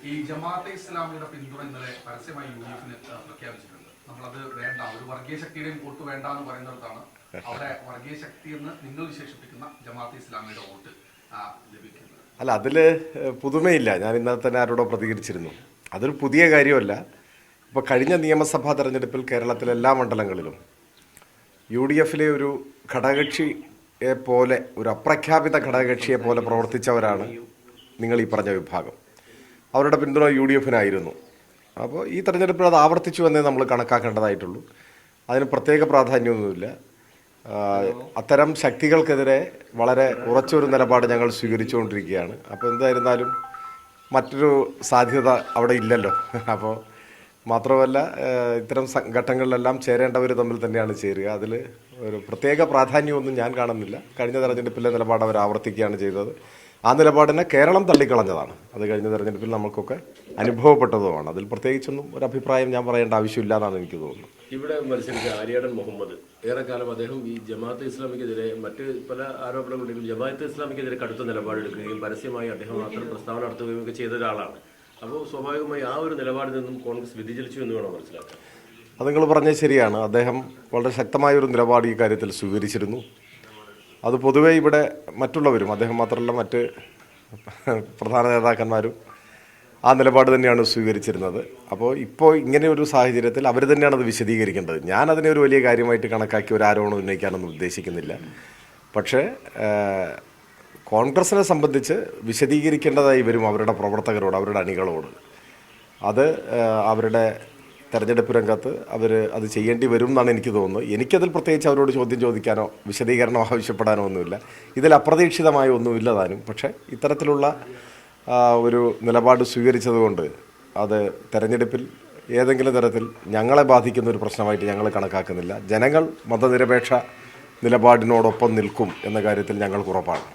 ഈ ജമാഅത്തെ ഇസ്ലാമിയുടെ പിന്തുണ ഇന്നലെ പരസ്യമായി യു.ഡി.എഫിന് പ്രഖ്യാപിച്ചിട്ടുണ്ട്. നമ്മളത് വേണ്ട, ഒരു വർഗീയ ശക്തിയുടെയും വോട്ട് വേണ്ട എന്ന് പറയുന്നിടത്താണ് അവിടെ വർഗീയ ശക്തി എന്ന് നിങ്ങൾ വിശേഷിപ്പിക്കുന്ന ജമാഅത്തെ ഇസ്ലാമിയുടെ വോട്ട് ലഭിക്കുന്നത്. അല്ല, അതിൽ പുതുമയില്ല. ഞാൻ ഇന്നലെ തന്നെ ആരോടോ പ്രതികരിച്ചിരുന്നു. അതൊരു പുതിയ കാര്യമല്ല. ഇപ്പോൾ കഴിഞ്ഞ നിയമസഭാ തെരഞ്ഞെടുപ്പിൽ കേരളത്തിലെ എല്ലാ മണ്ഡലങ്ങളിലും യു.ഡി.എഫിലെ ഒരു ഘടകകക്ഷിയെ പോലെ, ഒരു അപ്രഖ്യാപിത ഘടകകക്ഷിയെ പോലെ പ്രവർത്തിച്ചവരാണ് നിങ്ങൾ ഈ പറഞ്ഞ വിഭാഗം. അവരുടെ പിന്തുണ യു.ഡി.എഫിനായിരുന്നു. അപ്പോൾ ഈ തെരഞ്ഞെടുപ്പിൽ അത് ആവർത്തിച്ചു എന്നേ നമ്മൾ കണക്കാക്കേണ്ടതായിട്ടുള്ളൂ. അതിന് പ്രത്യേക പ്രാധാന്യമൊന്നുമില്ല. അത്തരം ശക്തികൾക്കെതിരെ വളരെ ഉറച്ചൊരു നിലപാട് ഞങ്ങൾ സ്വീകരിച്ചുകൊണ്ടിരിക്കുകയാണ്. അപ്പോൾ എന്തായിരുന്നാലും മറ്റൊരു സാധ്യത അവിടെ ഇല്ലല്ലോ. അപ്പോൾ മാത്രമല്ല, ഇത്തരം ഘട്ടങ്ങളിലെല്ലാം ചേരേണ്ടവർ തമ്മിൽ തന്നെയാണ് ചേരുക. അതിൽ ഒരു പ്രത്യേക പ്രാധാന്യമൊന്നും ഞാൻ കാണുന്നില്ല. കഴിഞ്ഞ തെരഞ്ഞെടുപ്പിലെ നിലപാട് അവർ ആവർത്തിക്കുകയാണ് ചെയ്തത്. ആ നിലപാടിനെ കേരളം തള്ളിക്കളഞ്ഞതാണ്. അത് കഴിഞ്ഞ തെരഞ്ഞെടുപ്പിൽ നമുക്കൊക്കെ അനുഭവപ്പെട്ടതുമാണ്. അതിൽ പ്രത്യേകിച്ചൊന്നും ഒരു അഭിപ്രായം ഞാൻ പറയേണ്ട ആവശ്യമില്ല എന്നാണ് എനിക്ക് തോന്നുന്നത്. ഇവിടെ മത്സരിച്ച ആര്യാടൻ മുഹമ്മദ് ഏറെക്കാലം അദ്ദേഹം ഈ ജമാഅത്തെ ഇസ്ലാമിക്കെതിരെ മറ്റ് പല ആരോപണങ്ങളുണ്ടെങ്കിലും ജമാഅത്തെ ഇസ്ലാമിക്കെതിരെ കടുത്ത നിലപാടെടുക്കുകയും പരസ്യമായി അദ്ദേഹം മാത്രം പ്രസ്താവന നടത്തുകയും ഒക്കെ ചെയ്ത ഒരാളാണ്. അപ്പോൾ സ്വാഭാവികമായി ആ ഒരു നിലപാടിൽ നിന്നും കോൺഗ്രസ് വ്യതിചലിച്ചു എന്ന് വേണം മനസ്സിലാക്കാൻ. അത് നിങ്ങൾ പറഞ്ഞത് ശരിയാണ്. അദ്ദേഹം വളരെ ശക്തമായ ഒരു നിലപാട് ഈ കാര്യത്തിൽ സ്വീകരിച്ചിരുന്നു. അത് പൊതുവേ ഇവിടെ മറ്റുള്ളവരും, അദ്ദേഹം മാത്രമല്ല മറ്റ് പ്രധാന നേതാക്കന്മാരും ആ നിലപാട് തന്നെയാണ് സ്വീകരിച്ചിരുന്നത്. അപ്പോൾ ഇപ്പോൾ ഇങ്ങനെ ഒരു സാഹചര്യത്തിൽ അവർ തന്നെയാണ് അത് വിശദീകരിക്കേണ്ടത്. ഞാനതിനെ ഒരു വലിയ കാര്യമായിട്ട് കണക്കാക്കി ഒരു ആരോപണം ഉന്നയിക്കാനൊന്നും ഉദ്ദേശിക്കുന്നില്ല. പക്ഷേ കോൺഗ്രസിനെ സംബന്ധിച്ച് വിശദീകരിക്കേണ്ടതായി വരും അവരുടെ പ്രവർത്തകരോട്, അവരുടെ അണികളോട്. അത് അവരുടെ തെരഞ്ഞെടുപ്പ് രംഗത്ത് അവർ അത് ചെയ്യേണ്ടി വരും എന്നാണ് എനിക്ക് തോന്നുന്നത്. എനിക്കതിൽ പ്രത്യേകിച്ച് അവരോട് ചോദ്യം ചോദിക്കാനോ വിശദീകരണമോ ആവശ്യപ്പെടാനോ ഒന്നുമില്ല. ഇതിൽ അപ്രതീക്ഷിതമായ ഒന്നുമില്ല താനും. പക്ഷേ ഇത്തരത്തിലുള്ള ഒരു നിലപാട് സ്വീകരിച്ചതുകൊണ്ട് അത് തെരഞ്ഞെടുപ്പിൽ ഏതെങ്കിലും തരത്തിൽ ഞങ്ങളെ ബാധിക്കുന്ന ഒരു പ്രശ്നമായിട്ട് ഞങ്ങൾ കണക്കാക്കുന്നില്ല. ജനങ്ങൾ മതനിരപേക്ഷ നിലപാടിനോടൊപ്പം നിൽക്കും എന്ന കാര്യത്തിൽ ഞങ്ങൾക്ക് ഉറപ്പാണ്.